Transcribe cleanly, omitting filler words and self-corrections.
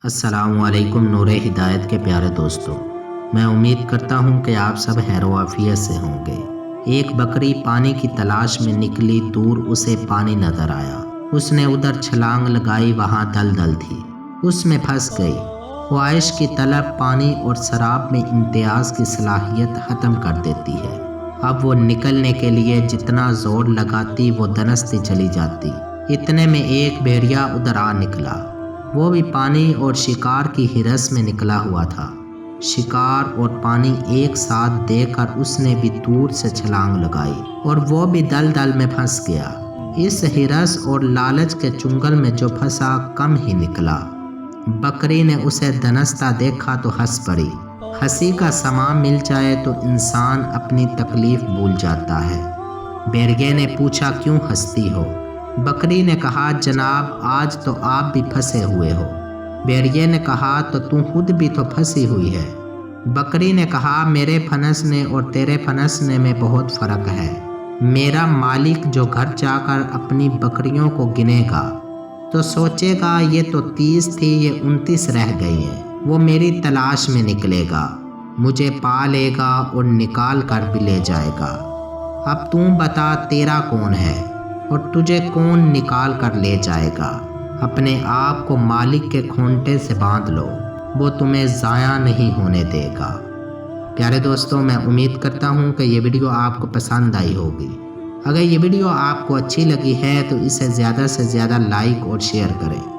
السلام علیکم نور ہدایت کے پیارے دوستوں، میں امید کرتا ہوں کہ آپ سب خیر و عافیت سے ہوں گے۔ ایک بکری پانی کی تلاش میں نکلی، دور اسے پانی نظر آیا۔ اس نے ادھر چھلانگ لگائی، وہاں دلدل تھی، اس میں پھنس گئی۔ خواہش کی طلب پانی اور شراب میں امتیاز کی صلاحیت ختم کر دیتی ہے۔ اب وہ نکلنے کے لیے جتنا زور لگاتی وہ دنستی چلی جاتی۔ اتنے میں ایک بھیڑیا ادھر آ نکلا۔ وہ بھی پانی اور شکار کی ہرس میں نکلا ہوا تھا۔ شکار اور پانی ایک ساتھ دیکھ کر اس نے بھی دور سے چھلانگ لگائی اور وہ بھی دلدل میں پھنس گیا۔ اس ہرس اور لالچ کے چنگل میں جو پھنسا کم ہی نکلا۔ بکری نے اسے دنستا دیکھا تو ہنس پڑی۔ ہنسی کا سماں مل جائے تو انسان اپنی تکلیف بھول جاتا ہے۔ بھیڑیے نے پوچھا، کیوں ہنستی ہو؟ بکری نے کہا، جناب آج تو آپ بھی پھنسے ہوئے ہو۔ بھیڑیے نے کہا، تو تم خود بھی تو پھنسی ہوئی ہے۔ بکری نے کہا، میرے پھنسنے اور تیرے پھنسنے میں بہت فرق ہے۔ میرا مالک جو گھر جا کر اپنی بکریوں کو گنے گا تو سوچے گا یہ تو 30 تھی، یہ 29 رہ گئی ہیں۔ وہ میری تلاش میں نکلے گا، مجھے پا لے گا اور نکال کر بھی لے جائے گا۔ اب تم بتا تیرا کون ہے اور تجھے کون نکال کر لے جائے گا؟ اپنے آپ کو مالک کے کھونٹے سے باندھ لو، وہ تمہیں ضائع نہیں ہونے دے گا۔ پیارے دوستوں، میں امید کرتا ہوں کہ یہ ویڈیو آپ کو پسند آئی ہوگی۔ اگر یہ ویڈیو آپ کو اچھی لگی ہے تو اسے زیادہ سے زیادہ لائک اور شیئر کریں۔